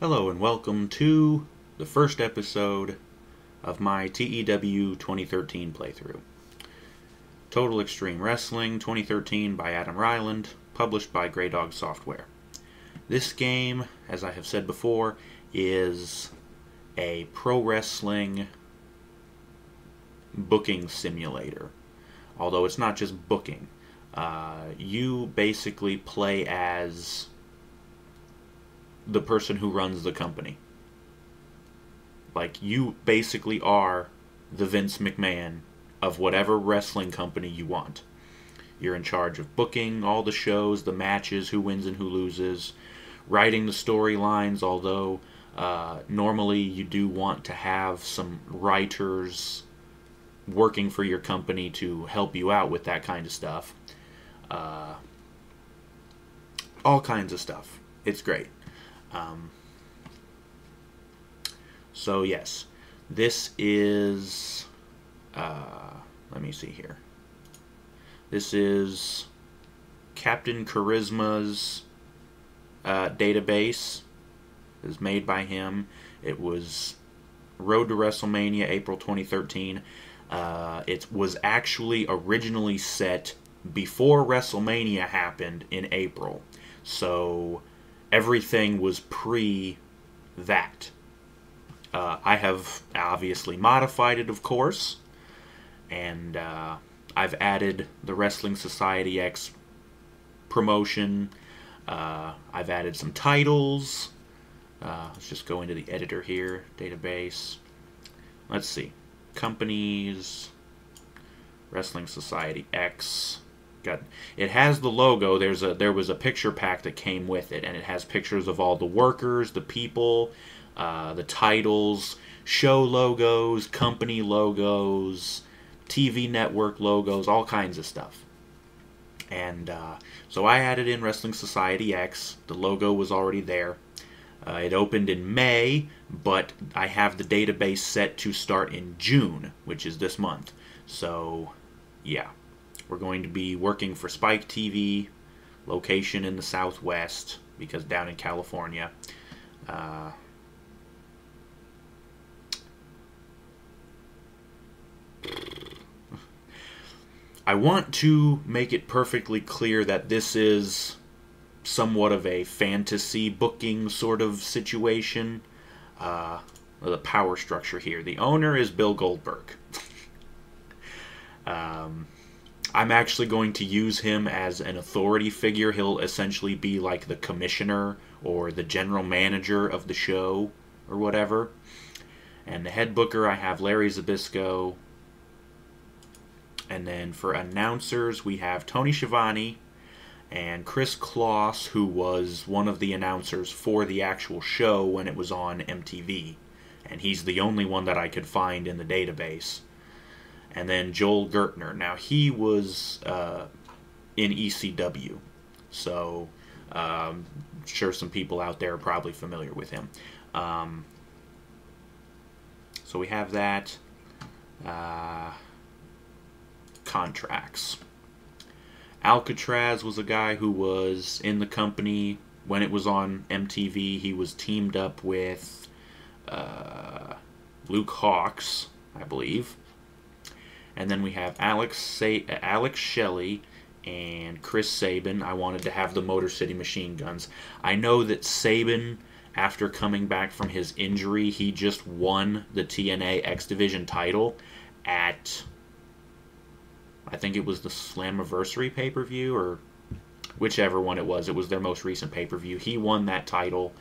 Hello and welcome to the first episode of my TEW 2013 playthrough. Total Extreme Wrestling 2013 by Adam Ryland, published by Grey Dog Software. This game, as I have said before, is a pro wrestling booking simulator. Although it's not just booking. You basically play as the person who runs the company. Like, you basically are the Vince McMahon of whatever wrestling company you want. You're in charge of booking all the shows, the matches, who wins and who loses, writing the storylines, although normally you do want to have some writers working for your company to help you out with that kind of stuff. All kinds of stuff. It's great. So yes, this is, let me see here. This is Captain Charisma's database. It was made by him. It was Road to WrestleMania, April 2013. It was actually originally set before WrestleMania happened in April. So everything was pre that. I have obviously modified it, of course, and I've added the Wrestling Society X promotion. I've added some titles. Let's just go into the editor here, database. Let's see. Companies, Wrestling Society X. It has the logo. There was a picture pack that came with it, and it has pictures of all the workers, the people, the titles, show logos, company logos, TV network logos, all kinds of stuff. And so I added in Wrestling Society X. The logo was already there. It opened in May, but I have the database set to start in June, which is this month. So, yeah. We're going to be working for Spike TV, location in the Southwest, because down in California. I want to make it perfectly clear that this is somewhat of a fantasy booking sort of situation. The power structure here. The owner is Bill Goldberg. I'm actually going to use him as an authority figure. He'll essentially be like the commissioner or the general manager of the show or whatever. And the head booker, I have Larry Zbyszko. And then for announcers, we have Tony Schiavone and Chris Kloss, who was one of the announcers for the actual show when it was on MTV. And he's the only one that I could find in the database. And then Joel Gertner. Now, he was in ECW. So, I'm sure some people out there are probably familiar with him. So we have that. Contracts. Alcatraz was a guy who was in the company when it was on MTV. He was teamed up with Luke Hawx, I believe. And then we have Alex Shelley and Chris Sabin. I wanted to have the Motor City Machine Guns. I know that Sabin, after coming back from his injury, he just won the TNA X Division title at, I think it was the Slammiversary pay-per-view, or whichever one it was. It was their most recent pay-per-view. He won that title,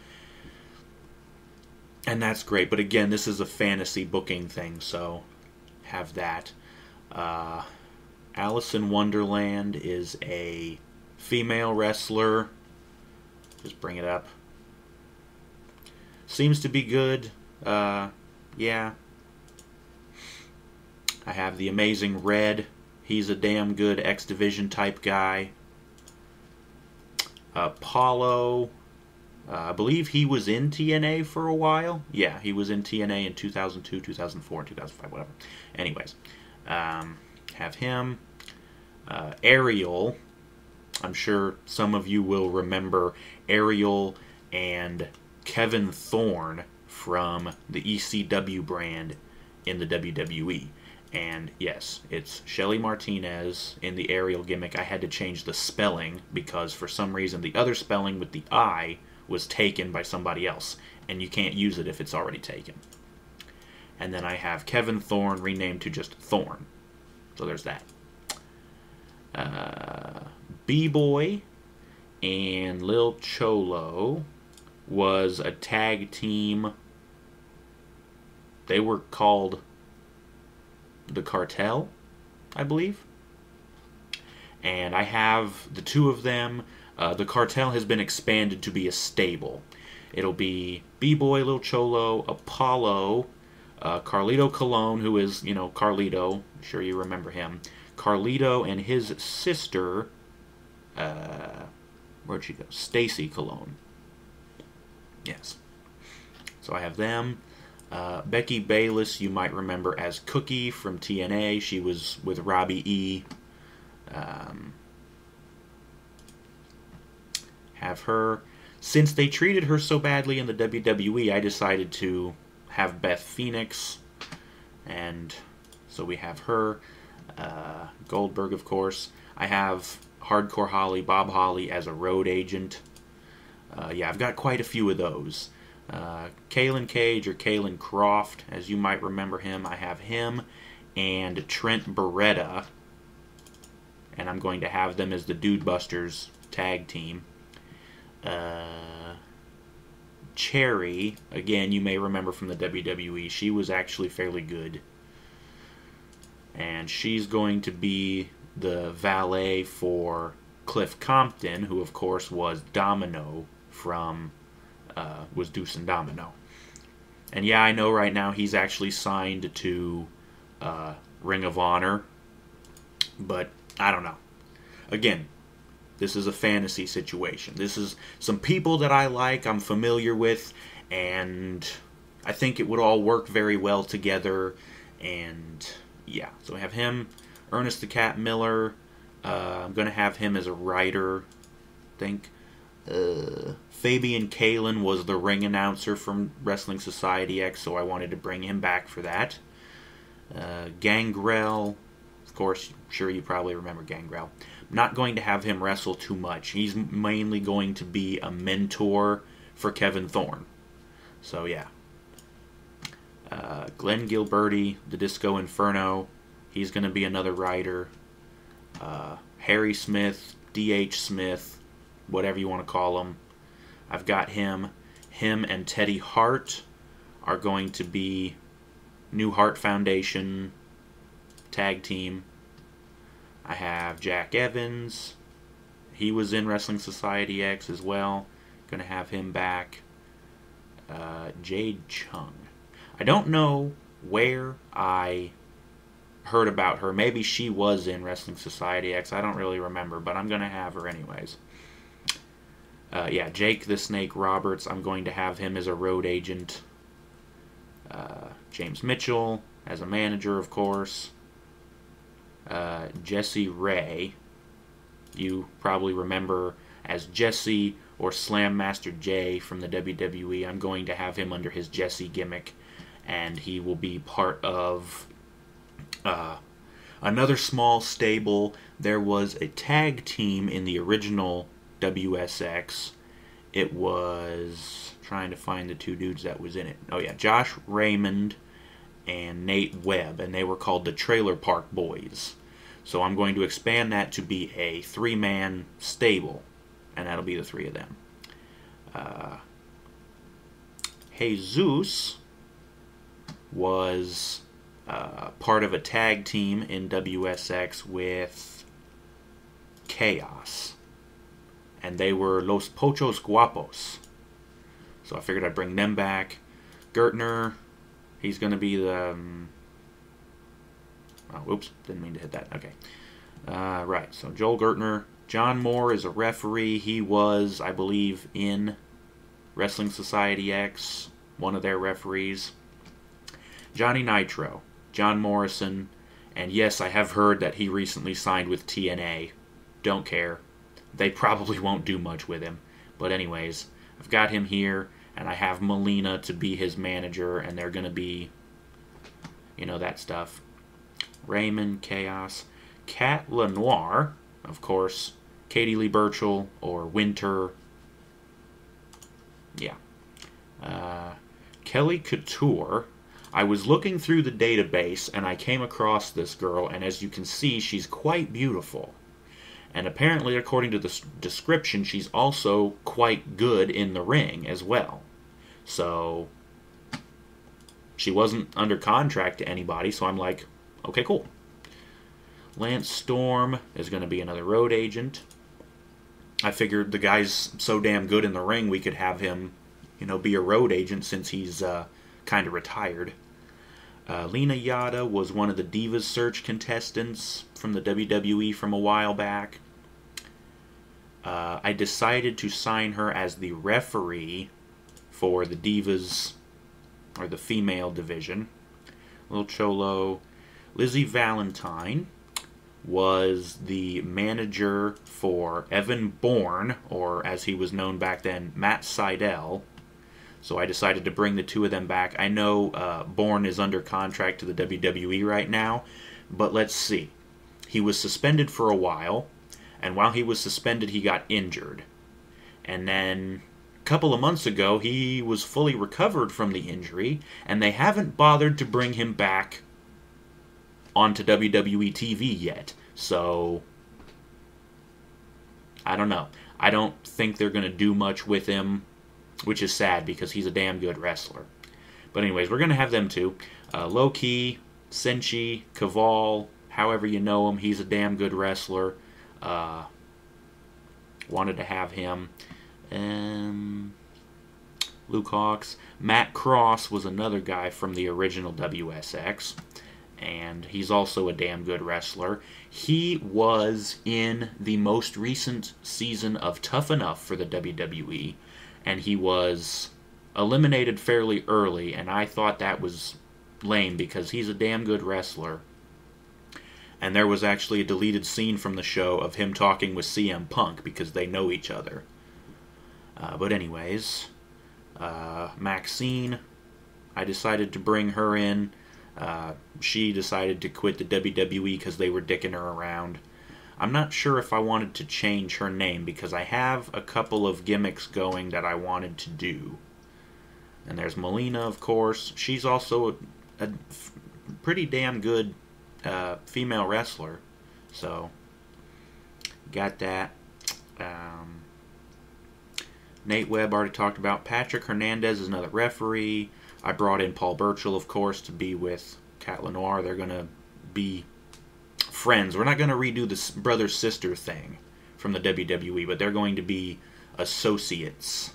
and that's great. But again, this is a fantasy booking thing, so have that. Alice in Wonderland is a female wrestler. Just bring it up. Seems to be good. Yeah. I have the Amazing Red. He's a damn good X Division type guy. Paulo. I believe he was in TNA for a while. Yeah, he was in TNA in 2002, 2004, 2005, whatever. Anyways. Have him. Ariel. I'm sure some of you will remember Ariel and Kevin Thorne from the ECW brand in the WWE. And yes, it's Shelly Martinez in the aerial gimmick. I had to change the spelling because for some reason the other spelling with the I was taken by somebody else, and you can't use it if it's already taken. And then I have Kevin Thorne renamed to just Thorne. So there's that. B-Boy and Lil Cholo was a tag team. They were called the Cartel, I believe. And I have the two of them. The Cartel has been expanded to be a stable. It'll be B-Boy, Lil Cholo, Apollo, Carlito Colon, who is, Carlito. I'm sure you remember him. Carlito and his sister, where'd she go? Stacy Colon. Yes. So I have them. Becky Bayless, you might remember as Cookie from TNA. She was with Robbie E. Have her. Since they treated her so badly in the WWE, I decided to have Beth Phoenix. And so we have her. Goldberg, of course. I have Hardcore Holly, Bob Holly as a road agent. Yeah, I've got quite a few of those. Kalen Cage or Kalen Croft, as you might remember him. I have him and Trent Beretta, and I'm going to have them as the Dude Busters tag team. Cherry, again, you may remember from the WWE. She was actually fairly good. And she's going to be the valet for Cliff Compton, who, of course, was Domino from... was Deuce and Domino. And yeah, I know right now he's actually signed to Ring of Honor. But, I don't know. Again, this is a fantasy situation. This is some people that I like, I'm familiar with, and I think it would all work very well together. And, yeah. So we have him, Ernest the Cat Miller. I'm going to have him as a writer, I think. Fabian Kalin was the ring announcer from Wrestling Society X, so I wanted to bring him back for that. Gangrel, of course, sure you probably remember Gangrel. I'm not going to have him wrestle too much. He's mainly going to be a mentor for Kevin Thorne. So yeah. Glenn Gilberti, the Disco Inferno, he's going to be another writer. Harry Smith, D.H. Smith, whatever you want to call him. I've got him. Him and Teddy Hart are going to be New Hart Foundation tag team. I have Jack Evans. He was in Wrestling Society X as well. Going to have him back. Jade Chung. I don't know where I heard about her. Maybe she was in Wrestling Society X. I don't really remember, but I'm going to have her anyways. Yeah, Jake the Snake Roberts, I'm going to have him as a road agent. James Mitchell as a manager, of course. Jesse Ray, you probably remember as Jesse or Slam Master J from the WWE. I'm going to have him under his Jesse gimmick, and he will be part of another small stable. There was a tag team in the original WSX. It was... trying to find the two dudes that was in it. Oh yeah, Josh Raymond and Nate Webb, and they were called the Trailer Park Boys. So I'm going to expand that to be a three-man stable, and that'll be the three of them. Jesus was part of a tag team in WSX with Chaos, and they were Los Pochos Guapos. So I figured I'd bring them back. Gertner, he's going to be the... oh, oops, didn't mean to hit that. Okay. Right, so Joel Gertner. John Moore is a referee. He was, I believe, in Wrestling Society X, one of their referees. Johnny Nitro, John Morrison, and yes, I have heard that he recently signed with TNA. Don't care. They probably won't do much with him. But anyways, I've got him here. And I have Melina to be his manager, and they're going to be, you know, that stuff. Raymond, Chaos. Cat Lenoir, of course. Katie Lee Burchell or Winter. Yeah. Kelly Couture. I was looking through the database, and I came across this girl, and as you can see, she's quite beautiful. And apparently, according to the description, she's also quite good in the ring as well. So, she wasn't under contract to anybody, so I'm like, okay, cool. Lance Storm is going to be another road agent. I figured the guy's so damn good in the ring, we could have him, you know, be a road agent since he's kind of retired. Lina Yada was one of the Divas Search contestants from the WWE from a while back. I decided to sign her as the referee for the Divas, or the female division. Little Cholo. Lizzie Valentine was the manager for Evan Bourne, or as he was known back then, Matt Seidel. So I decided to bring the two of them back. I know Bourne is under contract to the WWE right now, but let's see. He was suspended for a while, and while he was suspended, he got injured. And then a couple of months ago, he was fully recovered from the injury, and they haven't bothered to bring him back onto WWE TV yet. So, I don't know. I don't think they're going to do much with him, which is sad because he's a damn good wrestler. But anyways, we're going to have them two. Low-Key, Senshi, Kaval, however you know him, he's a damn good wrestler. Wanted to have him. Luke Hawks. Matt Cross was another guy from the original WSX. And he's also a damn good wrestler. He was in the most recent season of Tough Enough for the WWE, and he was eliminated fairly early, and I thought that was lame because he's a damn good wrestler. And there was actually a deleted scene from the show of him talking with CM Punk because they know each other. But anyways, Maxine, I decided to bring her in. She decided to quit the WWE because they were dicking her around. I'm not sure if I wanted to change her name because I have a couple of gimmicks going that I wanted to do. And there's Melina, of course. She's also a pretty damn good female wrestler. So, got that. Nate Webb already talked about. Patrick Hernandez is another referee. I brought in Paul Burchill, of course, to be with Cat Lenoir. They're going to be friends. We're not going to redo the brother-sister thing from the WWE, but they're going to be associates.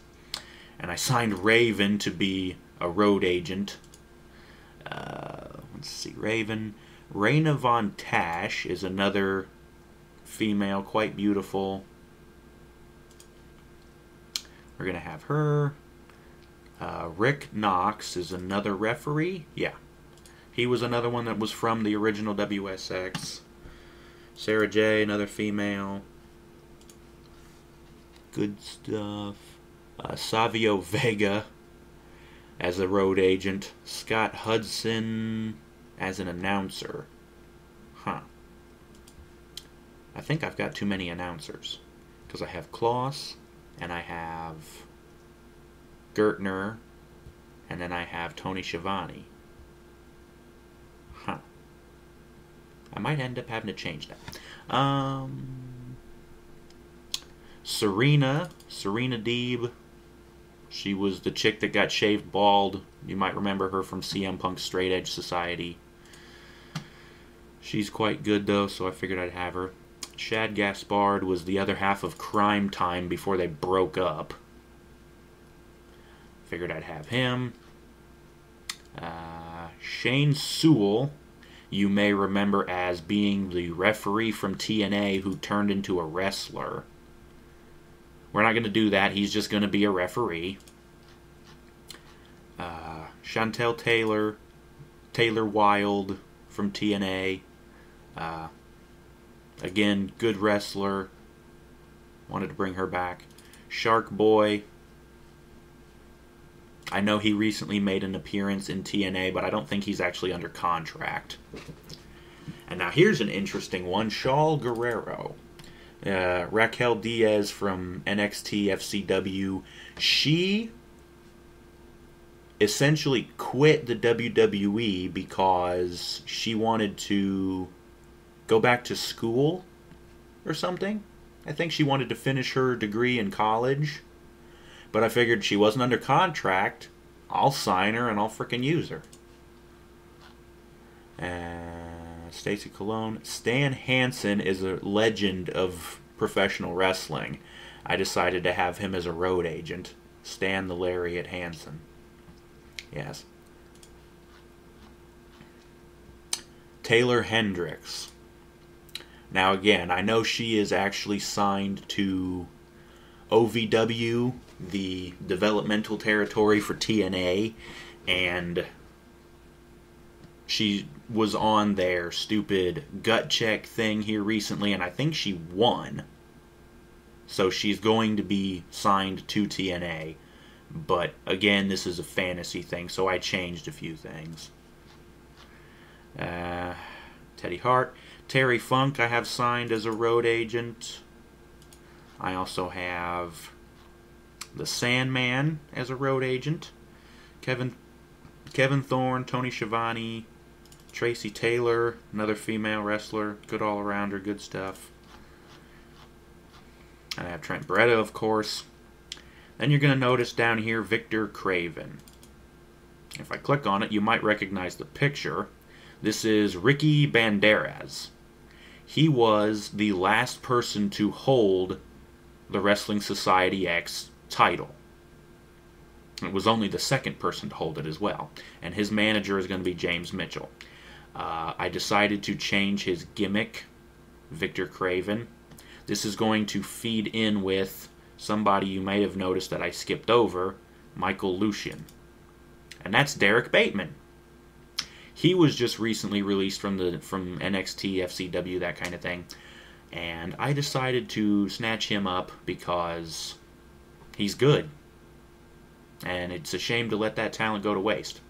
And I signed Raven to be a road agent. Let's see, Raven. Raina Von Tash is another female, quite beautiful. We're going to have her. Rick Knox is another referee. Yeah. He was another one that was from the original WSX. Sarah J, another female. Good stuff. Savio Vega as a road agent. Scott Hudson as an announcer. Huh. I think I've got too many announcers. Because I have Klaus, and I have Gertner, and then I have Tony Schiavone. Huh. I might end up having to change that. Serena Deeb. She was the chick that got shaved bald. You might remember her from CM Punk's Straight Edge Society. She's quite good, though, so I figured I'd have her. Shad Gaspard was the other half of Crime Time before they broke up. Figured I'd have him. Shane Sewell, you may remember as being the referee from TNA who turned into a wrestler. We're not going to do that. He's just going to be a referee. Chantel Taylor, Taylor Wilde from TNA. Again, good wrestler. Wanted to bring her back. Shark Boy. I know he recently made an appearance in TNA, but I don't think he's actually under contract. And now here's an interesting one. Shaul Guerrero. Raquel Diaz from NXT FCW. She essentially quit the WWE because she wanted to go back to school or something. I think she wanted to finish her degree in college. But I figured she wasn't under contract. I'll sign her and I'll frickin' use her. Stacy Colon. Stan Hansen is a legend of professional wrestling. I decided to have him as a road agent. Stan the Lariat Hansen. Yes. Taylor Hendricks. Now again, I know she is actually signed to OVW, the developmental territory for TNA, and she was on their stupid gut check thing here recently, and I think she won. So she's going to be signed to TNA. But again, this is a fantasy thing, so I changed a few things. Teddy Hart. Terry Funk I have signed as a road agent. I also have the Sandman as a road agent. Kevin Thorne, Tony Schiavone, Tracy Taylor, another female wrestler, good all-arounder, good stuff. I have Trent Beretta, of course. Then you're going to notice down here Victor Craven. If I click on it, you might recognize the picture. This is Ricky Banderas. He was the last person to hold the Wrestling Society X title. It was only the second person to hold it as well. And his manager is going to be James Mitchell. I decided to change his gimmick, Victor Craven. This is going to feed in with somebody you may have noticed that I skipped over, Michael Lucien. And that's Derrick Bateman. He was just recently released from NXT, FCW, that kind of thing. And I decided to snatch him up because he's good. And it's a shame to let that talent go to waste.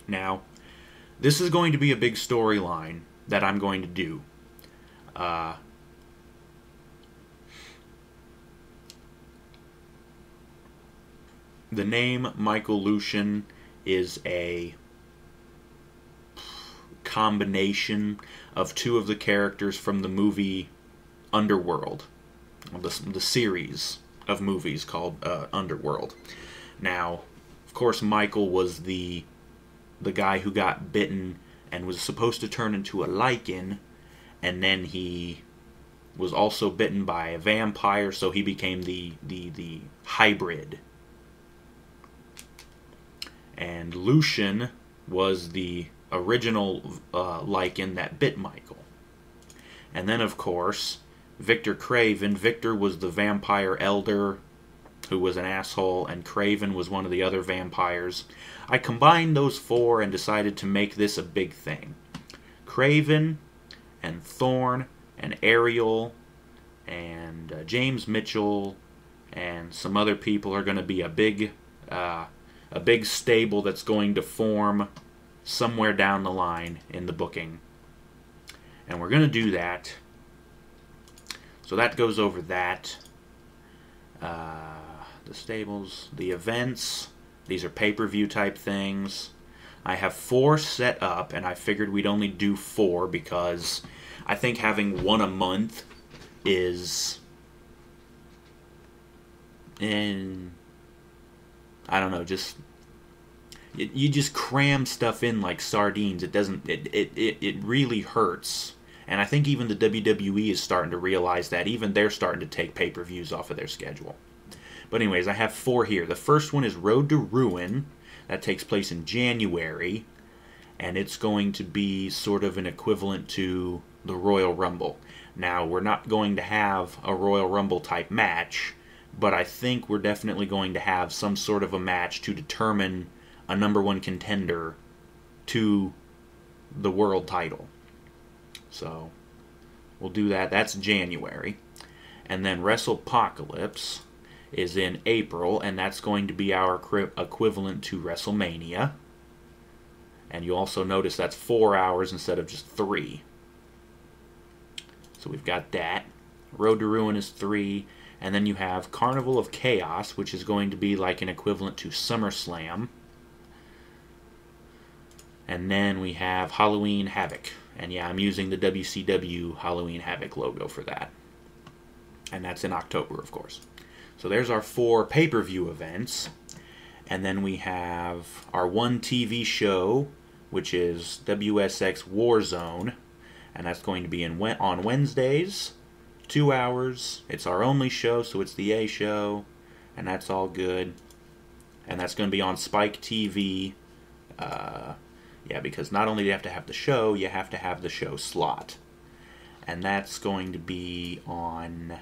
Now, this is going to be a big storyline that I'm going to do. The name Michael Lucien is a combination of two of the characters from the movie Underworld, the series of movies called Underworld. Now, of course, Michael was the guy who got bitten and was supposed to turn into a lichen, and then he was also bitten by a vampire, so he became the hybrid. And Lucien was the original lichen that bit Michael. And then, of course, Victor Craven. Victor was the vampire elder who was an asshole, and Craven was one of the other vampires. I combined those four and decided to make this a big thing. Craven and Thorne and Ariel and James Mitchell and some other people are going to be a big stable that's going to form somewhere down the line in the booking. And we're going to do that. So that goes over that. The stables, the events, these are pay-per-view type things. I have 4 set up, and I figured we'd only do 4 because I think having one a month is... I don't know, just... You just cram stuff in like sardines. It really hurts. And I think even the WWE is starting to realize that. Even they're starting to take pay-per-views off of their schedule. But anyways, I have 4 here. The first one is Road to Ruin. That takes place in January. And it's going to be sort of an equivalent to the Royal Rumble. Now, we're not going to have a Royal Rumble type match, but I think we're definitely going to have some sort of a match to determine a number 1 contender to the world title. So, we'll do that. That's January. And then WrestlePocalypse is in April, and that's going to be our equivalent to WrestleMania. And you also notice that's 4 hours instead of just 3. So we've got that. Road to Ruin is 3. And then you have Carnival of Chaos, which is going to be like an equivalent to SummerSlam. And then we have Halloween Havoc. And yeah, I'm using the WCW Halloween Havoc logo for that. And that's in October, of course. So there's our 4 pay-per-view events. And then we have our 1 TV show, which is WSX Warzone. And that's going to be on Wednesdays, 2 hours. It's our only show, so it's the A show. And that's all good. And that's going to be on Spike TV. Yeah, because not only do you have to have the show, you have to have the show slot. And that's going to be on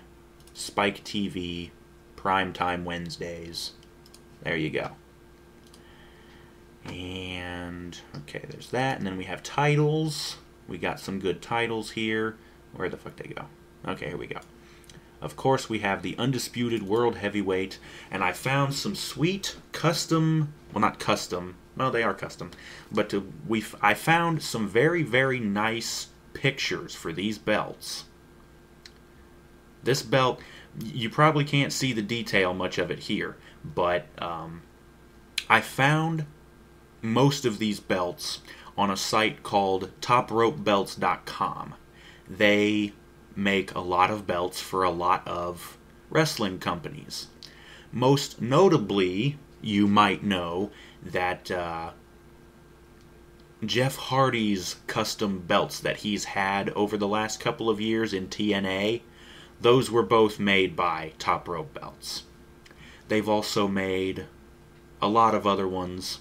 Spike TV, primetime Wednesdays. There you go. And, okay, there's that. And then we have titles. We got some good titles here. Where the fuck they go? Okay, here we go. Of course, we have the Undisputed World Heavyweight. And I found some sweet custom, well, not custom, no, they are custom, but I found some very, very nice pictures for these belts. This belt, you probably can't see the detail much of it here, but I found most of these belts on a site called topropebelts.com. They make a lot of belts for a lot of wrestling companies. Most notably, you might know that Jeff Hardy's custom belts that he's had over the last couple of years in TNA, those were both made by Top Rope Belts. They've also made a lot of other ones,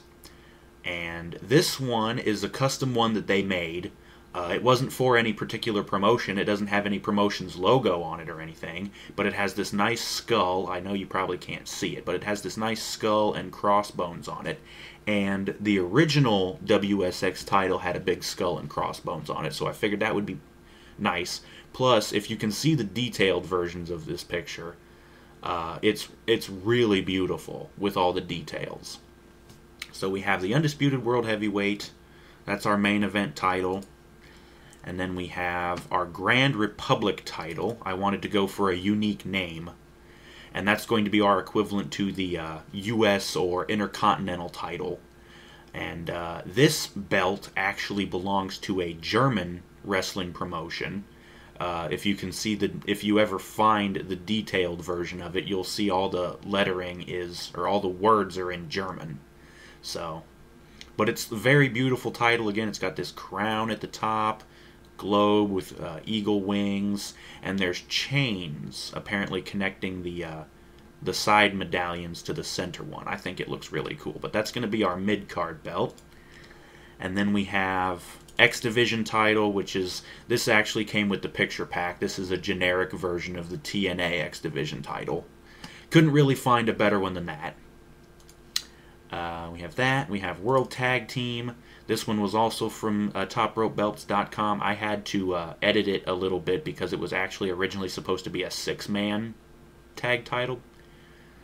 and this one is a custom one that they made. It wasn't for any particular promotion. It doesn't have any promotion's logo on it or anything, but it has this nice skull. I know you probably can't see it, but it has this nice skull and crossbones on it. And the original WSX title had a big skull and crossbones on it, so I figured that would be nice. Plus, if you can see the detailed versions of this picture, it's really beautiful with all the details. So we have the Undisputed World Heavyweight. That's our main event title. And then we have our Grand Republic title. I wanted to go for a unique name. And that's going to be our equivalent to the U.S. or Intercontinental title. And this belt actually belongs to a German wrestling promotion. If you can see if you ever find the detailed version of it, you'll see all the lettering or all the words are in German. So, but it's a very beautiful title. Again, it's got this crown at the top, globe with eagle wings, and there's chains apparently connecting the side medallions to the center one. I think it looks really cool. But that's going to be our mid-card belt. And then we have X Division title, which is, this actually came with the picture pack. This is a generic version of the TNA X Division title. Couldn't really find a better one than that. We have that. We have World Tag Team. This one was also from topropebelts.com. I had to edit it a little bit because it was actually originally supposed to be a 6-man tag title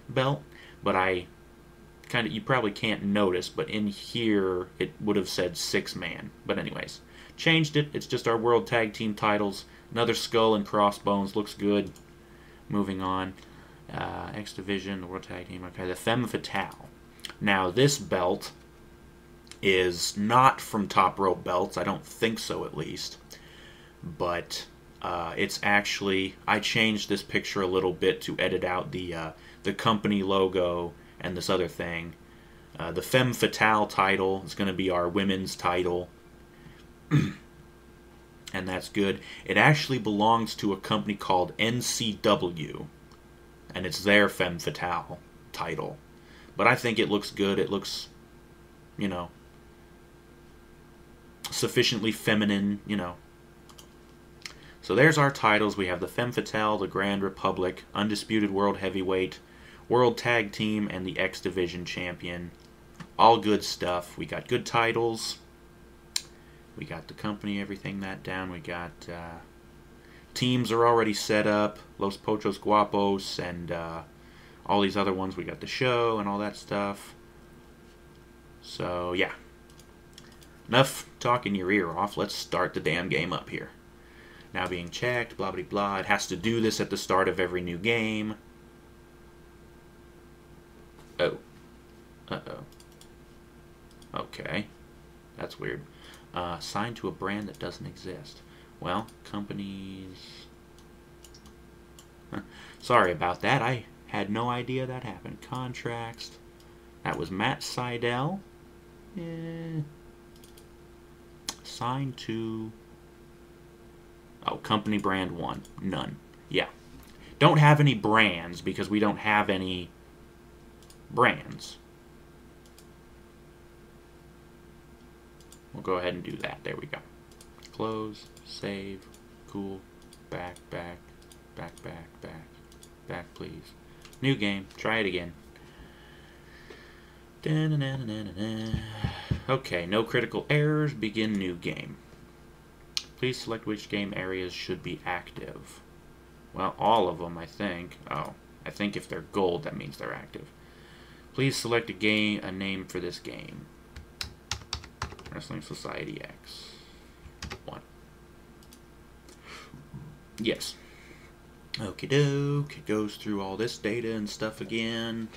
belt. But you probably can't notice, but in here it would have said 6-man. But anyways, changed it. It's just our World Tag Team titles. Another skull and crossbones. Looks good. Moving on. X Division, World Tag Team. Okay, the Femme Fatale. Now, this belt is not from Top Rope Belts. I don't think so, at least. But it's actually, I changed this picture a little bit to edit out the company logo and this other thing. The Femme Fatale title is going to be our women's title. And that's good. It actually belongs to a company called NCW. And it's their Femme Fatale title. But I think it looks good. It looks, sufficiently feminine, So there's our titles. We have the Femme Fatale, the Grand Republic, Undisputed World Heavyweight, World Tag Team, and the X Division Champion. All good stuff. We got good titles. We got the company, everything that down. We got teams are already set up. Los Pochos Guapos and All these other ones, we got the show and all that stuff. So, yeah. Enough talking your ear off. Let's start the damn game up here. Now being checked, blah, blah, blah. It has to do this at the start of every new game. Oh. Uh-oh. Okay. That's weird. Signed to a brand that doesn't exist. Well, companies... Sorry about that. I had no idea that happened. Contracts. That was Matt Seidel. Signed to... Oh, company brand 1. None. Yeah. Don't have any brands because we don't have any brands. We'll go ahead and do that. There we go. Close, save, cool, back, please. New game. Try it again. Okay, no critical errors. Begin new game. Please select which game areas should be active. Well, all of them, I think. Oh, I think if they're gold, that means they're active. Please select a name for this game. Wrestling Society X. 1. Yes. Okie doke. It goes through all this data and stuff again.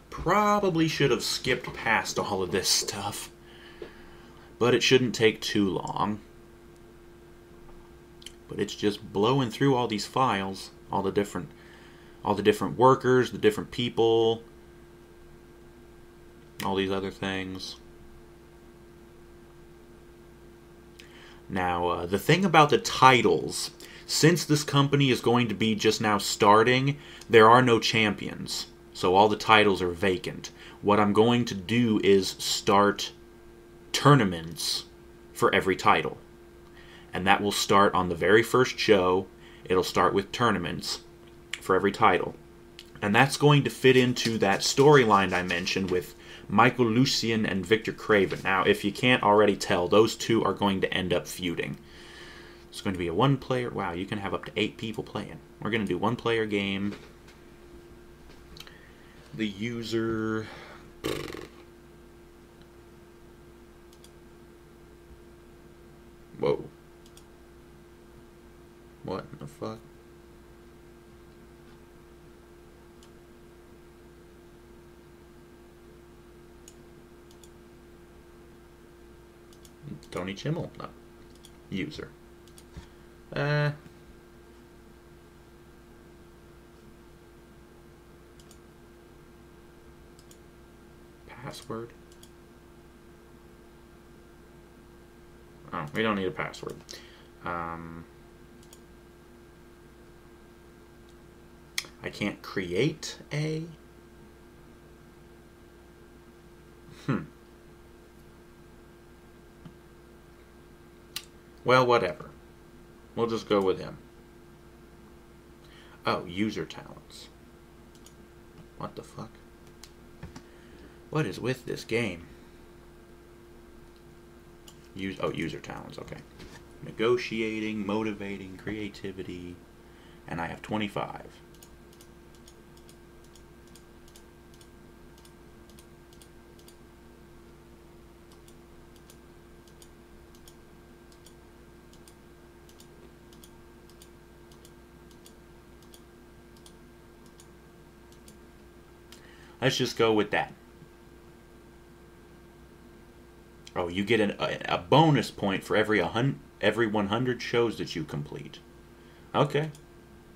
Probably should have skipped past all of this stuff, but it shouldn't take too long. But it's just blowing through all these files, all the different workers, the different people, all these other things. Now, the thing about the titles, since this company is going to be just now starting, there are no champions. So all the titles are vacant. What I'm going to do is start tournaments for every title. And that will start on the very first show. It'll start with tournaments for every title. And that's going to fit into that storyline I mentioned with Michael Lucien and Victor Craven. Now, if you can't already tell, those two are going to end up feuding. It's going to be a one-player... Wow, you can have up to 8 people playing. We're going to do one-player game. The user... Whoa. What in the fuck? Tony Chimmel? No. User. Password. Oh, we don't need a password. I can't create a... Well, whatever. We'll just go with him. Oh, user talents. What the fuck? What is with this game? User talents, okay. Negotiating, motivating, creativity, and I have 25. Let's just go with that. Oh, you get a bonus point for every 100 shows that you complete. Okay.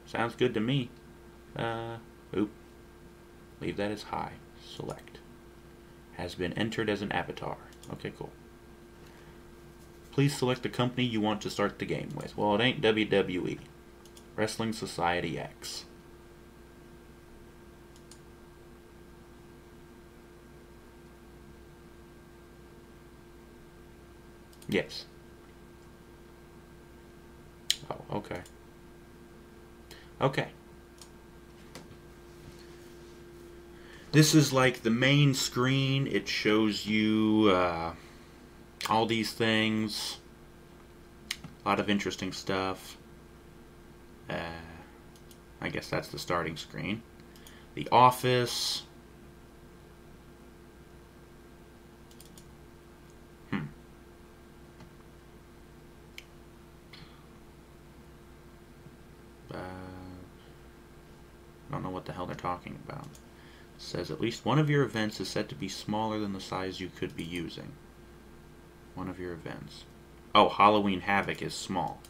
Sounds good to me. Oop. Leave that as high. Select. Has been entered as an avatar. Okay, cool. Please select the company you want to start the game with. Well, it ain't WWE. Wrestling Society X. Yes. Oh, okay. Okay. This is like the main screen. It shows you all these things. A lot of interesting stuff. I guess that's the starting screen. The Office. I don't know what the hell they're talking about. It says at least one of your events is said to be smaller than the size you could be using. One of your events. Oh, Halloween Havoc is small.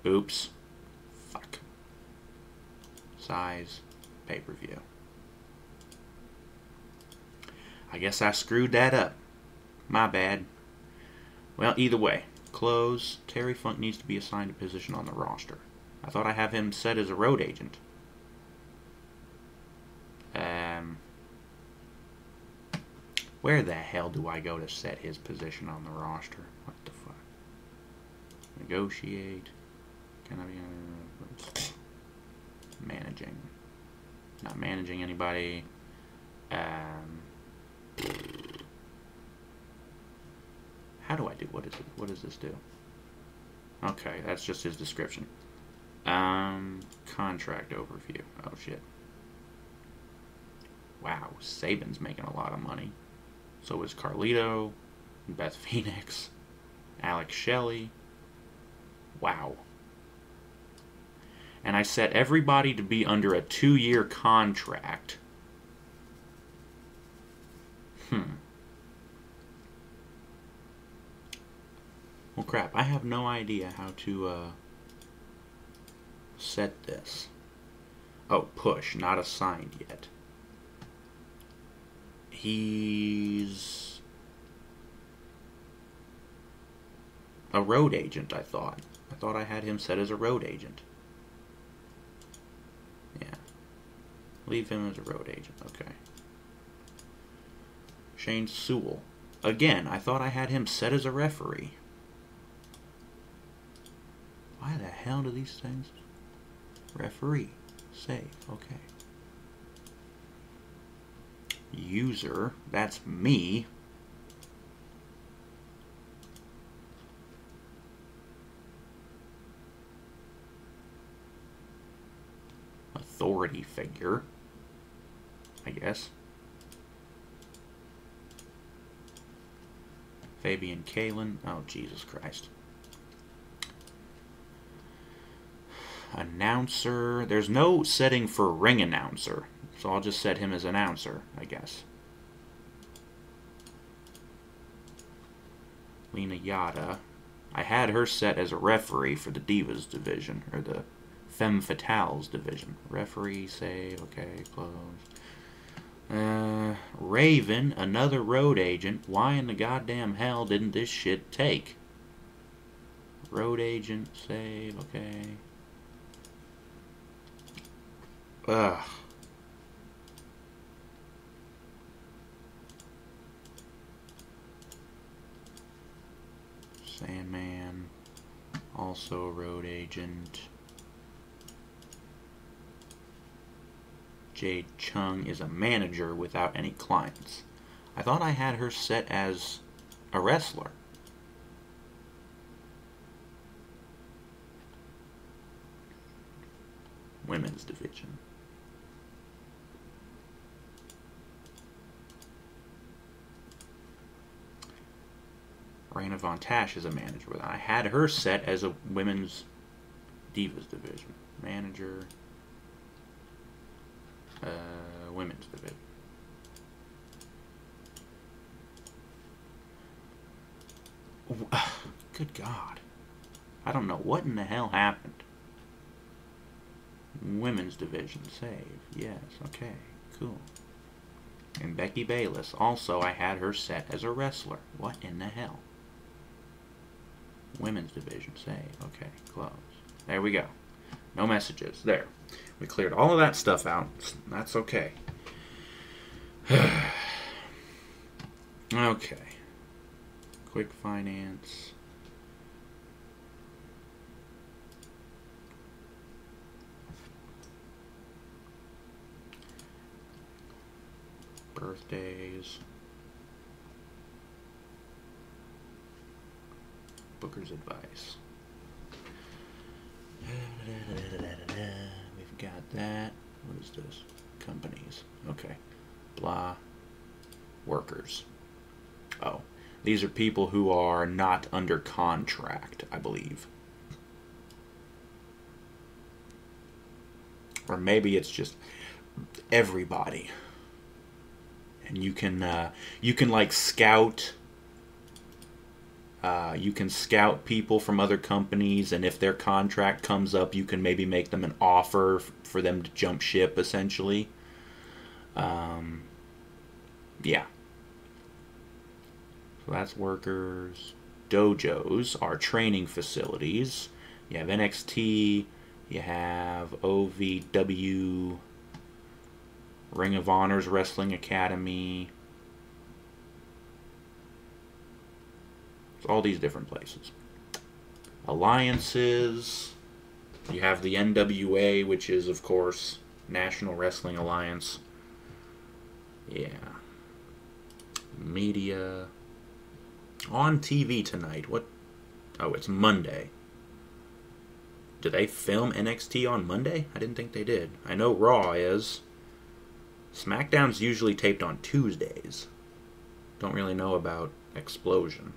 Oops. Fuck. Size. Pay-per-view. I guess I screwed that up. My bad. Well, either way. Close. Terry Funk needs to be assigned a position on the roster. I thought I have him set as a road agent. Where the hell do I go to set his position on the roster? What the fuck? Negotiate. Can I be managing? Not managing anybody. How do I do? What is it? What does this do? Okay, that's just his description. Contract overview. Oh shit. Wow, Saban's making a lot of money. So is Carlito, Beth Phoenix, Alex Shelley. Wow. And I set everybody to be under a 2-year contract. Well, crap. I have no idea how to set this. Oh, push. Not assigned yet. He's a road agent, I thought. I thought I had him set as a road agent. Yeah. Leave him as a road agent. Okay. Shane Sewell. Again, I thought I had him set as a referee. Why the hell do these things? Referee. Save. Okay. User. That's me. Authority figure. I guess. Fabian Kalin. Oh, Jesus Christ. Announcer. There's no setting for ring announcer. So I'll just set him as announcer, I guess. Lina Yada. I had her set as a referee for the Divas division, or the Femme Fatales division. Referee, save, okay, close. Raven, another road agent. Why in the goddamn hell didn't this shit take? Road agent, save, okay. Ugh. Sandman, also a road agent. Jade Chung is a manager without any clients. I thought I had her set as a wrestler. Women's division. Raina Von Tash is a manager. I had her set as a women's Divas division. Manager. Women's division. Good God. I don't know what in the hell happened. Women's division. Save. Yes. Okay. Cool. And Becky Bayless. Also, I had her set as a wrestler. What in the hell? Women's division. Save. Okay. Close. There we go. No messages. There. We cleared all of that stuff out. That's okay. Okay. Quick finance. Birthdays. Booker's advice. got that. What is this? Companies. Okay. Blah. Workers. Oh. These are people who are not under contract, I believe. Or maybe it's just everybody. And you can like scout. You can scout people from other companies, and if their contract comes up, you can maybe make them an offer for them to jump ship, essentially. Yeah. So that's workers. Dojos are training facilities. You have NXT. You have OVW. Ring of Honor's Wrestling Academy. All these different places. Alliances. You have the NWA, which is, of course, National Wrestling Alliance. Yeah. Media. On TV tonight. What? Oh, it's Monday. Do they film NXT on Monday? I didn't think they did. I know Raw is. SmackDown's usually taped on Tuesdays. Don't really know about Explosion.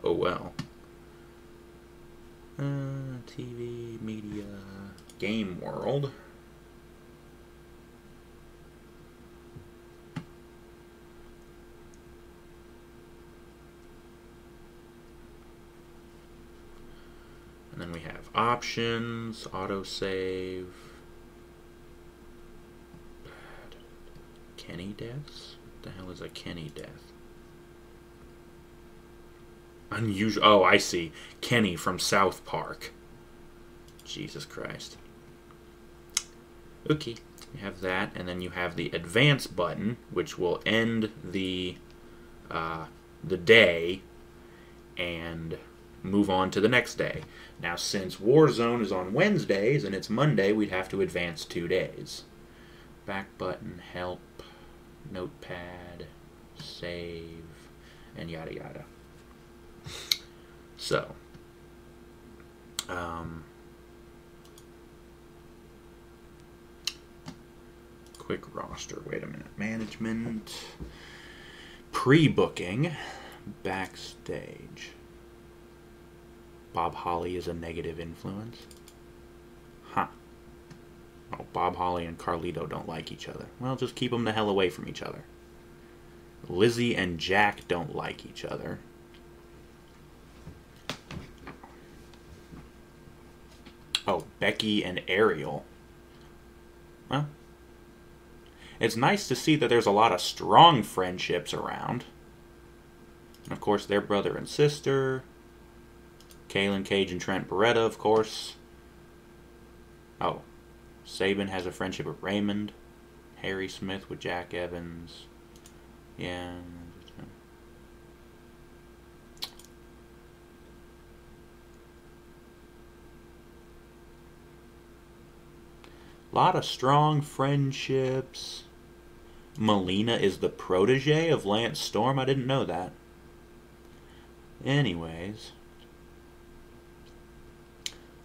Oh well. TV, media, Game World. And then we have options, autosave. Kenny deaths? What the hell is a Kenny death? Unusual. Oh, I see. Kenny from South Park. Jesus Christ. Okay. You have that, and then you have the advance button, which will end the day and move on to the next day. Now, since Warzone is on Wednesdays and it's Monday, we'd have to advance 2 days. Back button, help, notepad, save, and yada yada. So, quick roster. Wait a minute. Management, pre-booking, backstage. Bob Holly is a negative influence. Huh. Oh, Bob Holly and Carlito don't like each other. Well, just keep them the hell away from each other. Lizzie and Jack don't like each other. Oh, Becky and Ariel. Well, it's nice to see that there's a lot of strong friendships around. And of course, their brother and sister. Kalen Cage and Trent Beretta, of course. Oh, Sabin has a friendship with Raymond. Harry Smith with Jack Evans. Yeah. A lot of strong friendships. Melina is the protege of Lance Storm. I didn't know that. Anyways.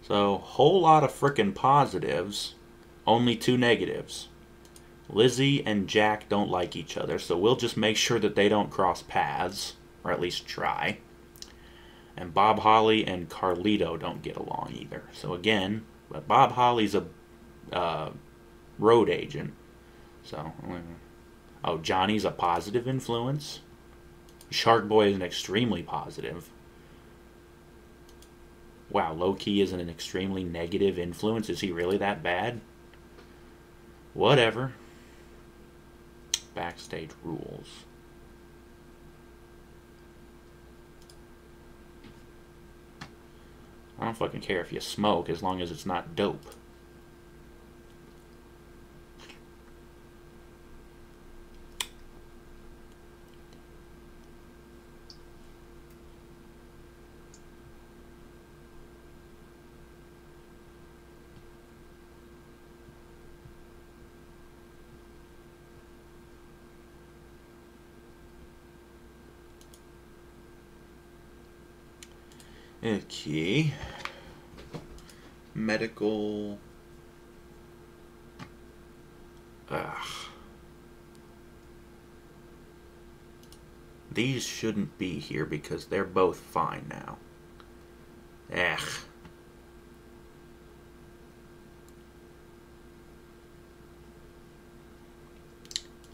So, whole lot of frickin' positives. Only 2 negatives. Lizzie and Jack don't like each other, so we'll just make sure that they don't cross paths. Or at least try. And Bob Holly and Carlito don't get along either. So again, but Bob Holly's a road agent. So, oh, Johnny's a positive influence. Shark Boy is an extremely positive. Wow, Low-Key is an extremely negative influence. Is he really that bad? Whatever. Backstage rules. I don't fucking care if you smoke as long as it's not dope. Okay. Medical. Ugh. These shouldn't be here because they're both fine now. Ugh.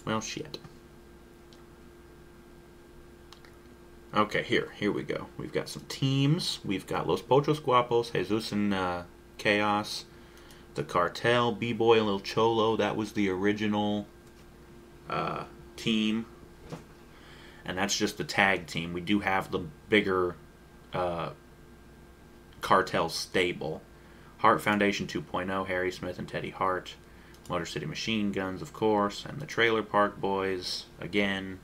Well, shit. Okay, here we go. We've got some teams. We've got Los Pochos Guapos, Jesus and Chaos, the Cartel, B-Boy, Lil Cholo. That was the original team. And that's just the tag team. We do have the bigger Cartel stable. Hart Foundation 2.0, Harry Smith and Teddy Hart. Motor City Machine Guns, of course. And the Trailer Park Boys, again.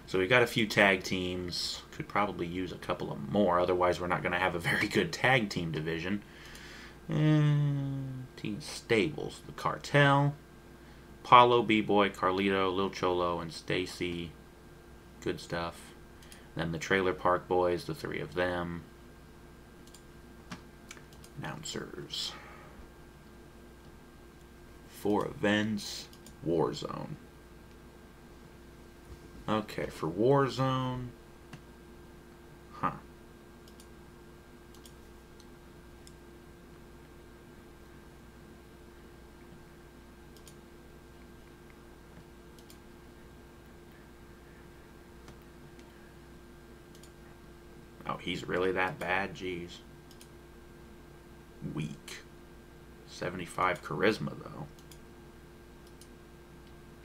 So we got a few tag teams. Could probably use a couple of more. Otherwise, we're not going to have a very good tag team division. And team stables. The Cartel. Paulo, B-Boy, Carlito, Lil Cholo, and Stacy. Good stuff. Then the Trailer Park Boys, the three of them. Announcers. 4 events. Warzone. Okay, for Warzone. Huh. Oh, he's really that bad? Jeez. Weak. 75 charisma, though.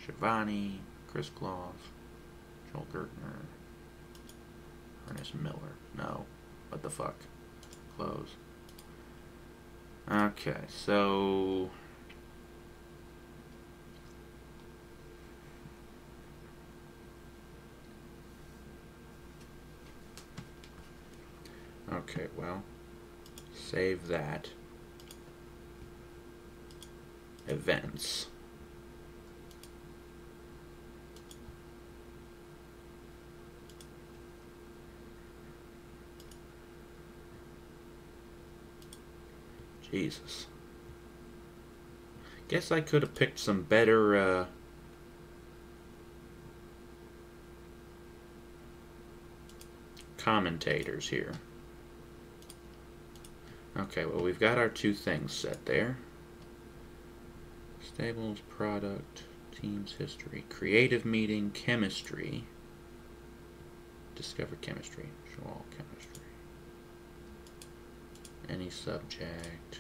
Shivani, Chris Claus, Joel Gertner, Ernest Miller. No. What the fuck? Close. Okay, so... Okay, well, save that. Events. Jesus. Guess I could have picked some better, commentators here. Okay, well, we've got our 2 things set there. Stables, product, teams, history, creative meeting, chemistry. Discover chemistry. Show all chemistry. Any subject.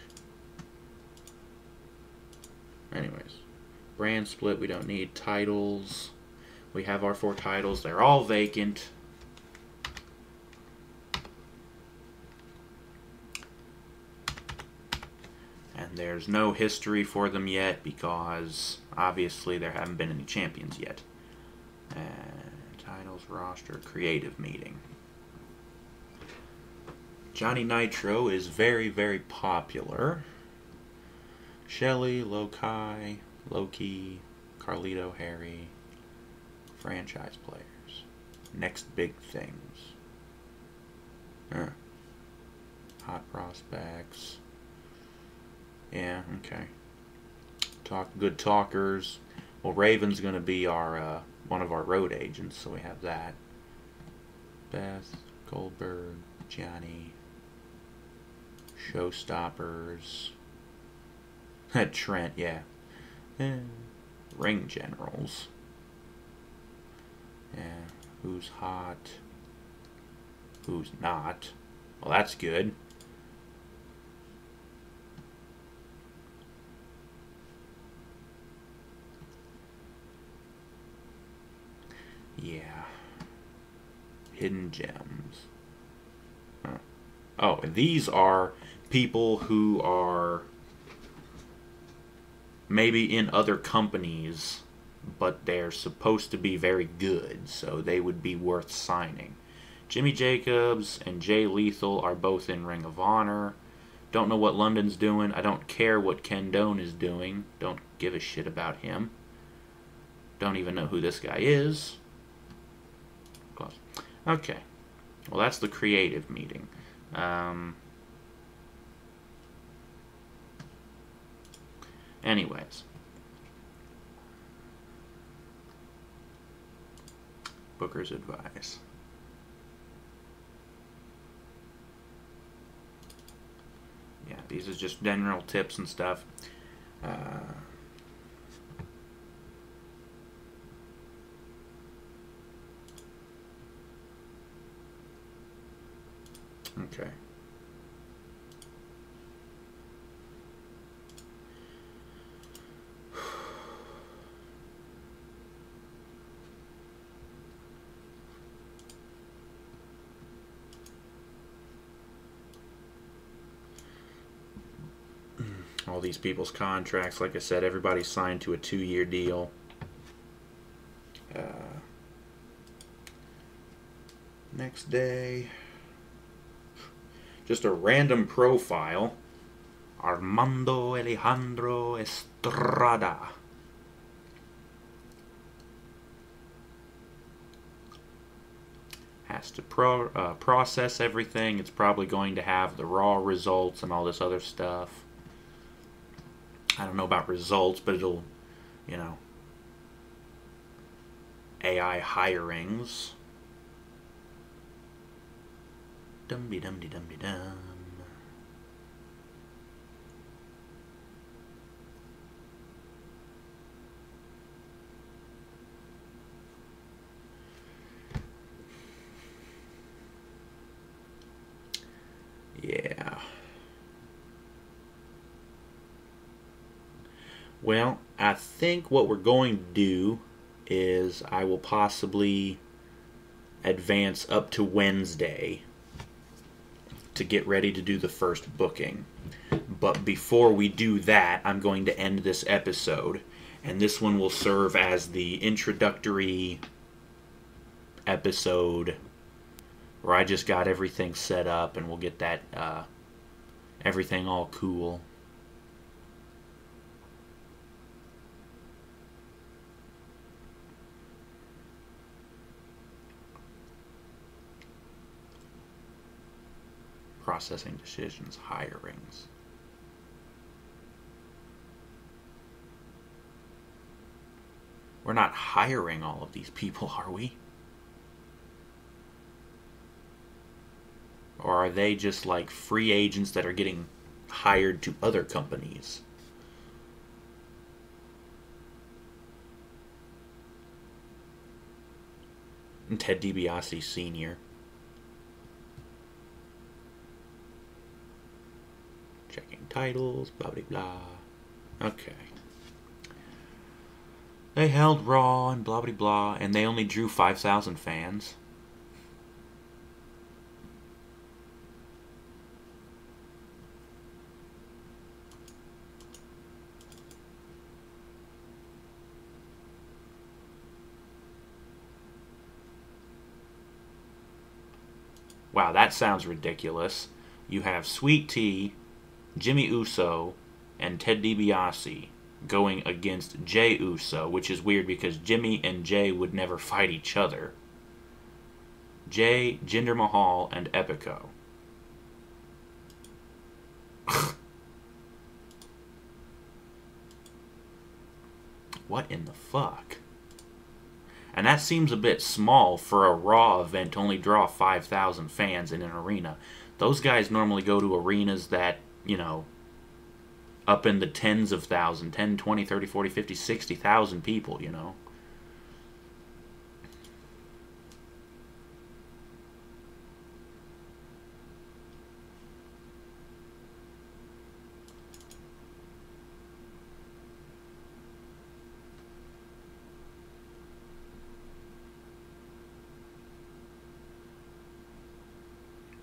Anyways. Brand split, we don't need. Titles. We have our 4 titles. They're all vacant. And there's no history for them yet because obviously there haven't been any champions yet. Titles, roster, creative meeting. Johnny Nitro is very, very popular. Shelly, Loki, Carlito, Harry. Franchise players. Next big things. Hot prospects. Yeah, okay. Good talkers. Well, Raven's going to be our one of our road agents, so we have that. Beth, Goldberg, Johnny, Showstoppers. Trent, yeah. Ring generals. Yeah, who's hot? Who's not? Well, that's good. Yeah. Hidden gems. Oh, and these are people who are maybe in other companies, but they're supposed to be very good, so they would be worth signing. Jimmy Jacobs and Jay Lethal are both in Ring of Honor. Don't know what London's doing. I don't care what Ken Doane is doing. Don't give a shit about him. Don't even know who this guy is. Close. Okay. Well, that's the creative meeting. Anyways. Booker's advice. Yeah, these are just general tips and stuff. Okay. All these people's contracts, like I said, everybody's signed to a 2-year deal. Next day, just a random profile. Armando Alejandro Estrada. Has to process everything. It's probably going to have the raw results and all this other stuff. I don't know about results, but it'll, you know, AI hirings. Dum-de-dum-de-dum-de-dum. Yeah. Well, I think what we're going to do is I will possibly advance up to Wednesday to get ready to do the first booking. But before we do that, I'm going to end this episode, and this one will serve as the introductory episode where I just got everything set up, and we'll get that everything all cool. Processing decisions, hirings. We're not hiring all of these people, are we? Or are they just like free agents that are getting hired to other companies? And Ted DiBiase Sr. Checking titles, blah blah blah. Okay. They held Raw and blah blah blah, and they only drew 5,000 fans. Wow, that sounds ridiculous. You have Sweet Tea, Jimmy Uso, and Ted DiBiase going against Jey Uso, which is weird because Jimmy and Jay would never fight each other. Jay, Jinder Mahal, and Epico. What in the fuck? And that seems a bit small for a Raw event to only draw 5,000 fans in an arena. Those guys normally go to arenas that, you know, up in the tens of thousands, 10, 20, 30, 40, 50, 60,000 people, you know.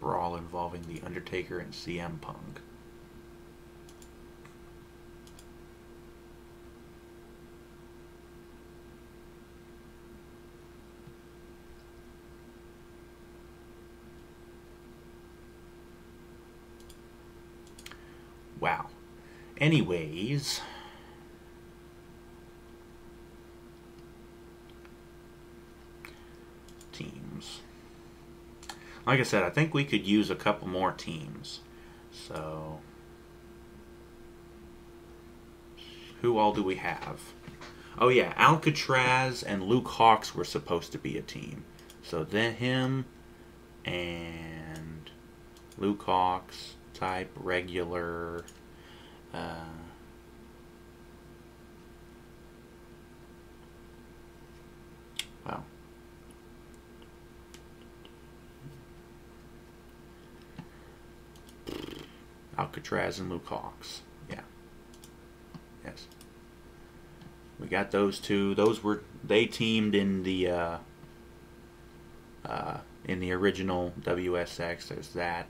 Brawl involving The Undertaker and CM Punk. Wow. Anyways, teams. Like I said, I think we could use a couple more teams. So, Who all do we have? Oh yeah, Alcatraz and Luke Hawx were supposed to be a team. So then him and Luke Hawx, type regular. Wow. Alcatraz and Luke Hawx. Yeah. Yes. We got those two. They teamed in the original WSX. There's that.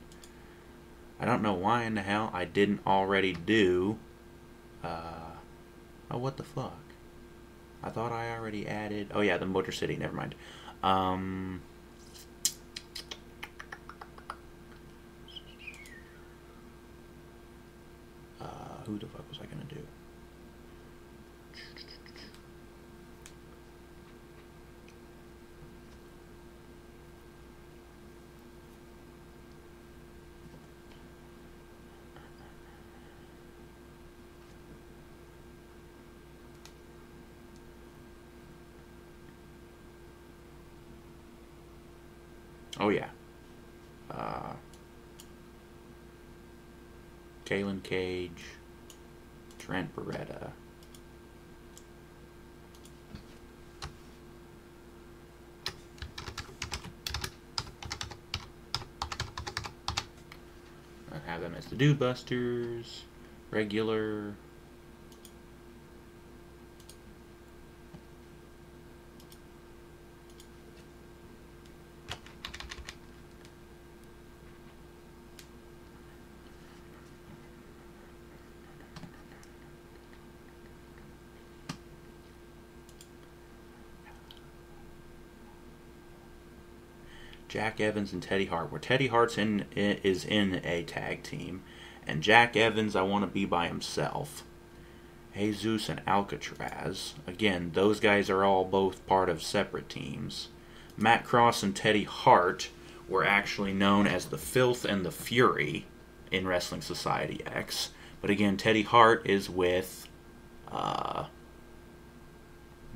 I don't know why in the hell I didn't already do. Oh, what the fuck? I thought I already added. Oh yeah, the Motor City. Never mind. Who the fuck was I gonna do? Oh yeah. Kalen Cage, Trent Beretta. I have them as the Dude Busters, regular. Jack Evans and Teddy Hart. Where Teddy Hart's is in a tag team, and Jack Evans I want to be by himself. Jesus and Alcatraz. Again, those guys are all both part of separate teams. Matt Cross and Teddy Hart were actually known as the Filth and the Fury in Wrestling Society X. But again, Teddy Hart is with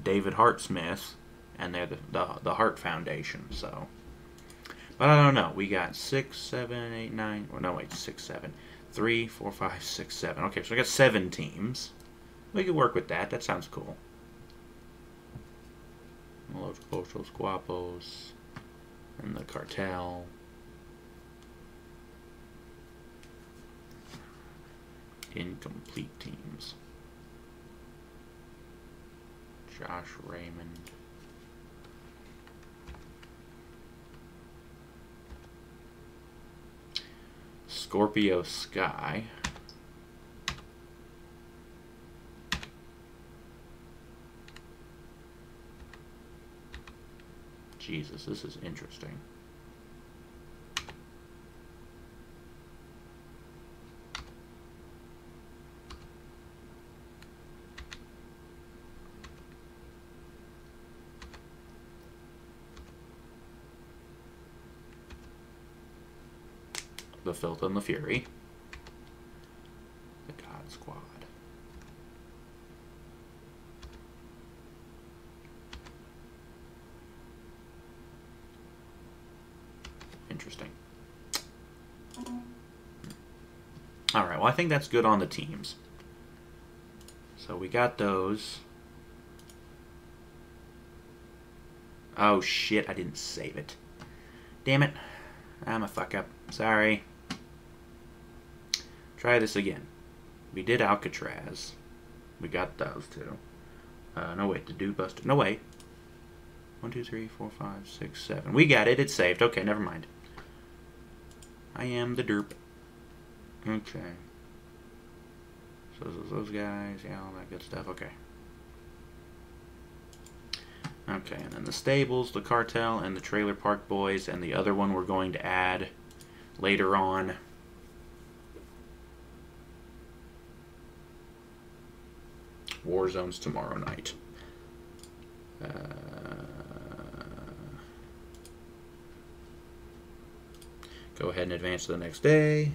David Hart Smith, and they're the Hart Foundation. So. But I don't know. We got 6, 7, 8, 9. Well, no, wait, 6, 7. 3, 4, 5, 6, 7. Okay, so I got 7 teams. We could work with that. That sounds cool. Los Pochos Guapos. And the Cartel. Incomplete teams. Josh Raymond. Scorpio Sky. Jesus, this is interesting. The Filth and the Fury. The God Squad. Interesting. Alright, well I think that's good on the teams. So we got those. Oh shit, I didn't save it. Damn it. I'm a fuck up. Sorry. Try this again. We did Alcatraz. We got those two. No, wait. The Dude Buster. No, wait. 1, 2, 3, 4, 5, 6, 7. We got it. It's saved. Okay, never mind. I am the derp. Okay. So those guys. Yeah, all that good stuff. Okay. Okay, and then the Stables, the Cartel, and the Trailer Park Boys, and the other one we're going to add later on. Warzone's tomorrow night. Go ahead and advance to the next day.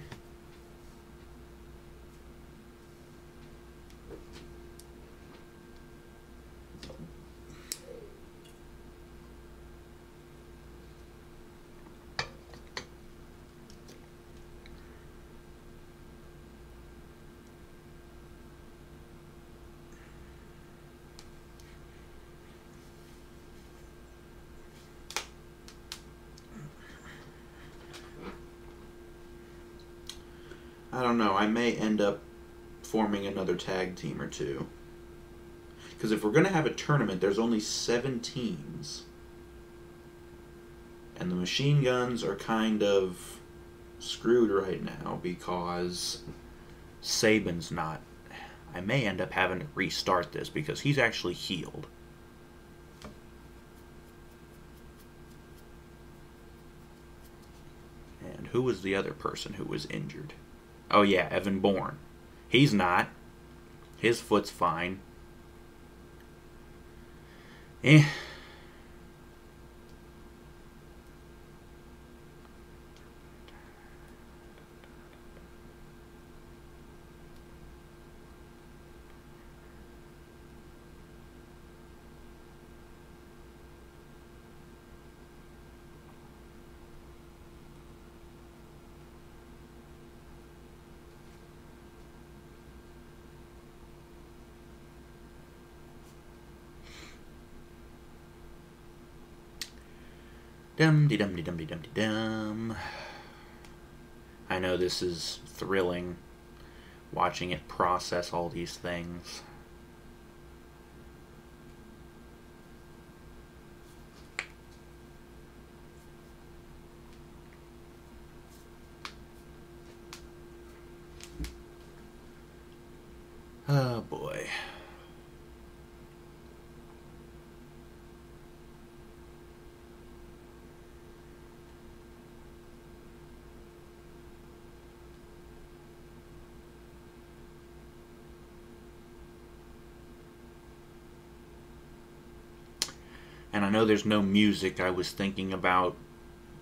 I don't know. I may end up forming another tag team or two. Because if we're going to have a tournament, there's only 7 teams. And the machine guns are kind of screwed right now because Saban's not. I may end up having to restart this because he's actually healed. And who was the other person who was injured? Oh yeah, Evan Bourne. He's not. His foot's fine. Eh. Dum-de-dum-de-dum-de-dum-de-dum. I know this is thrilling, watching it process all these things. Oh boy. And I know there's no music. I was thinking about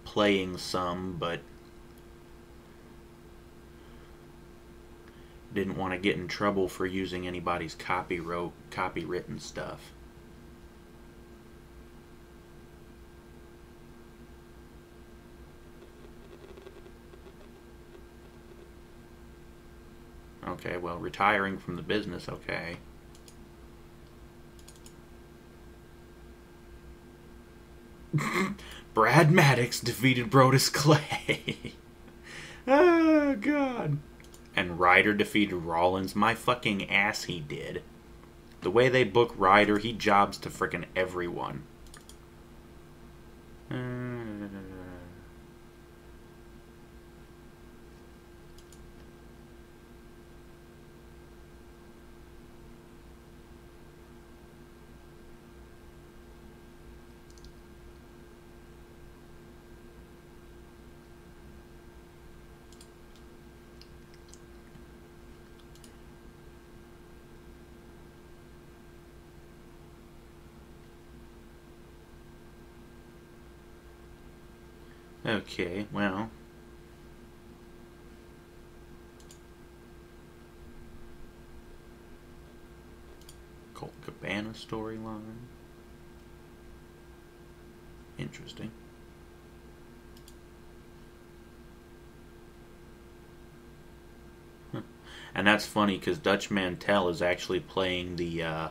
playing some, but didn't want to get in trouble for using anybody's copywritten stuff. Okay, well, retiring from the business, okay. Brad Maddox defeated Brodus Clay. Oh, God. And Ryder defeated Rollins. My fucking ass he did. The way they book Ryder, he jobs to frickin' everyone. Okay, well. Colt Cabana storyline. Interesting. Huh. And that's funny because Dutch Mantel is actually playing the,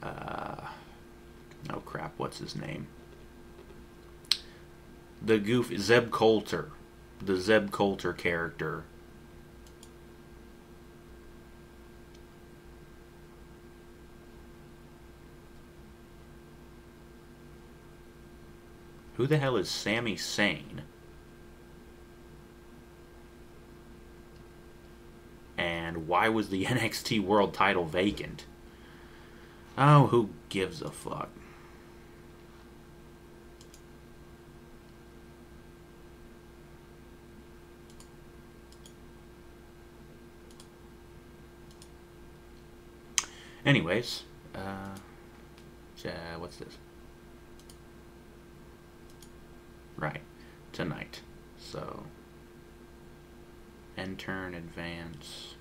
oh crap, what's his name? The Zeb Coulter. The Zeb Coulter character. Who the hell is Sami Zayn? And why was the NXT World title vacant? Oh, who gives a fuck? Anyways, what's this? Right, tonight. So, end turn, advance.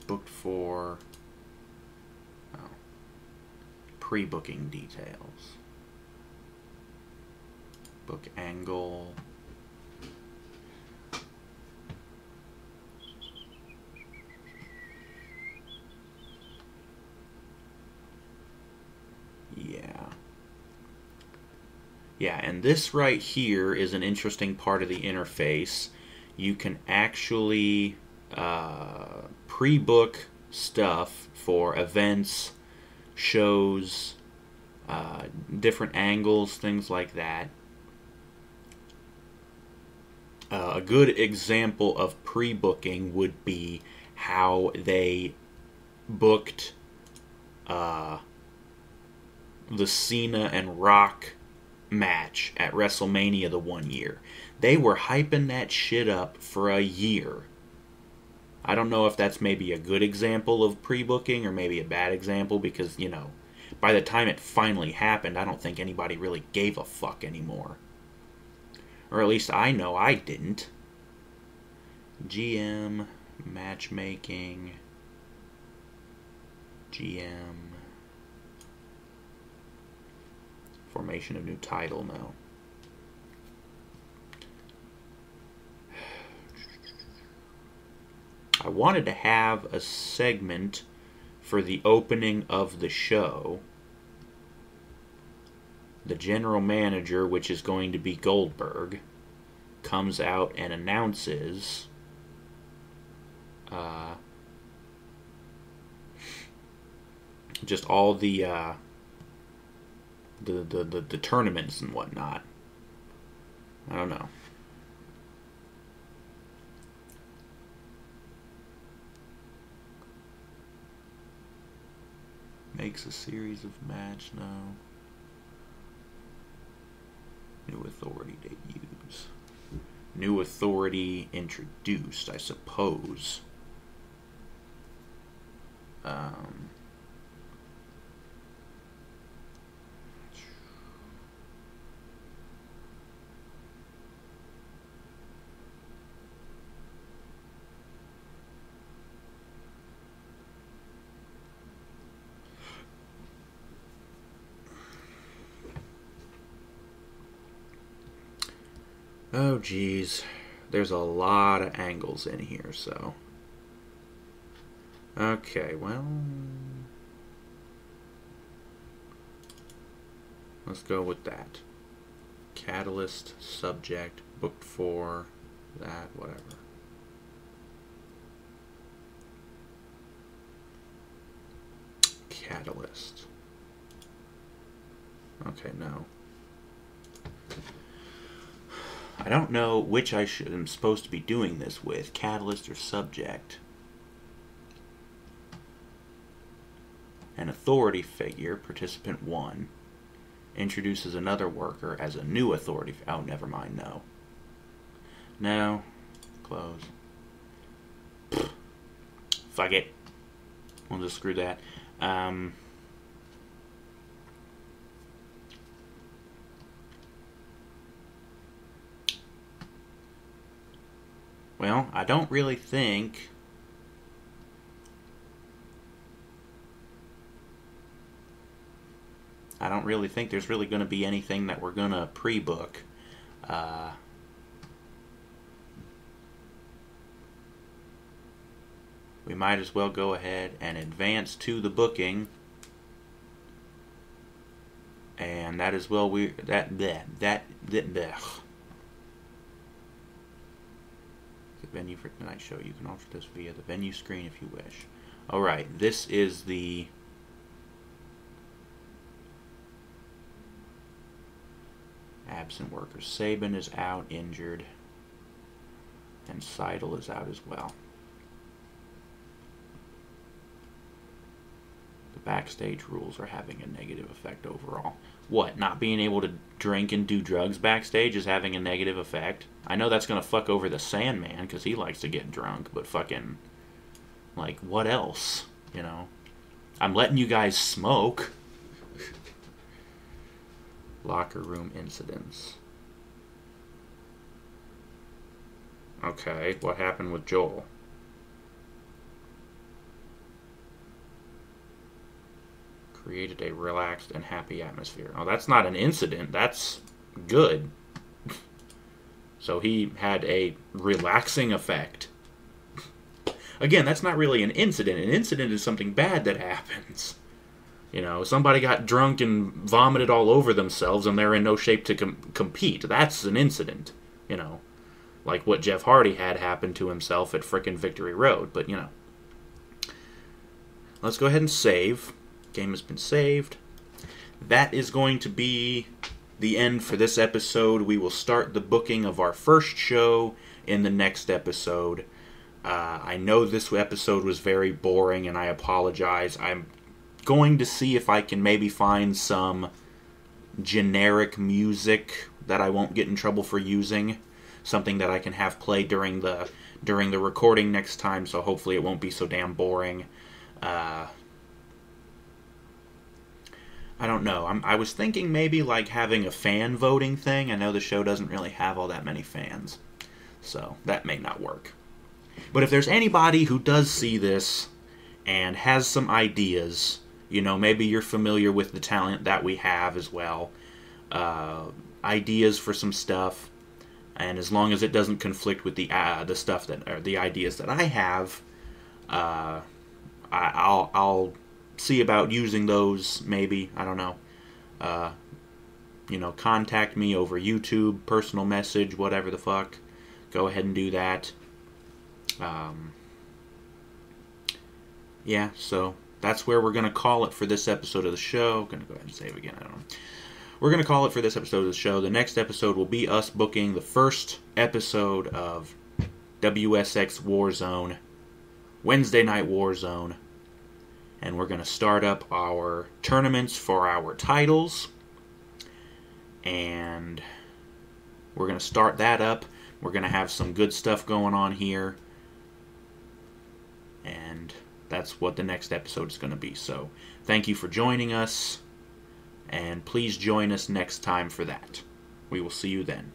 Booked for pre-booking details. Book angle. Yeah. Yeah, and this right here is an interesting part of the interface. You can actually pre-book stuff for events, shows, different angles, things like that. A good example of pre-booking would be how they booked the Cena and Rock match at WrestleMania the one year. They were hyping that shit up for a year. I don't know if that's maybe a good example of pre-booking or maybe a bad example, because, you know, by the time it finally happened, I don't think anybody really gave a fuck anymore. Or at least I know I didn't. GM, matchmaking, GM, formation of new title, no. I wanted to have a segment for the opening of the show. The general manager, which is going to be Goldberg, comes out and announces just all the tournaments and whatnot. I don't know. Makes a series of match, no. New authority debuts. New authority introduced, I suppose. Oh, geez. There's a lot of angles in here, so. Okay, well. Let's go with that. Catalyst, subject, booked for, that, whatever. Catalyst. Okay, no. I don't know which I'm supposed to be doing this with, catalyst or subject. An authority figure, participant 1, introduces another worker as a new authority. Oh, never mind, no. No. Close. Fuck it. We'll just screw that. Well, I don't really think there's really going to be anything that we're going to pre-book. We might as well go ahead and advance to the booking. And that is well venue for tonight's show. You can alter this via the venue screen if you wish. Alright, this is the absent workers. Sabin is out, injured. And Seidel is out as well. The backstage rules are having a negative effect overall. What, not being able to drink and do drugs backstage is having a negative effect? I know that's going to fuck over the Sandman because he likes to get drunk, but fucking, like, what else? You know? I'm letting you guys smoke. Locker room incidents. Okay, what happened with Joel? Created a relaxed and happy atmosphere. Oh, that's not an incident. That's good. So he had a relaxing effect. Again, that's not really an incident. An incident is something bad that happens. You know, somebody got drunk and vomited all over themselves and they're in no shape to compete. That's an incident, you know. Like what Jeff Hardy had happen to himself at frickin' Victory Road. But, you know. Let's go ahead and save. Game has been saved. That is going to be the end for this episode. We will start the booking of our first show in the next episode. I know this episode was very boring, and I apologize. I'm going to see if I can maybe find some generic music that I won't get in trouble for using. Something that I can have play during the recording next time, so hopefully it won't be so damn boring. I don't know. I was thinking maybe like having a fan voting thing. I know the show doesn't really have all that many fans, so that may not work. But if there's anybody who does see this and has some ideas, you know, maybe you're familiar with the talent that we have as well, ideas for some stuff, and as long as it doesn't conflict with the stuff that, or the ideas that I have, I'll see about using those, maybe. I don't know. You know, contact me over YouTube, personal message, whatever the fuck. Go ahead and do that. Yeah, so that's where we're going to call it for this episode of the show. Going to go ahead and save again. I don't know. We're going to call it for this episode of the show. The next episode will be us booking the first episode of WSX Warzone, Wednesday Night Warzone. And we're going to start up our tournaments for our titles. And we're going to start that up. We're going to have some good stuff going on here. And that's what the next episode is going to be. So, thank you for joining us. And please join us next time for that. We will see you then.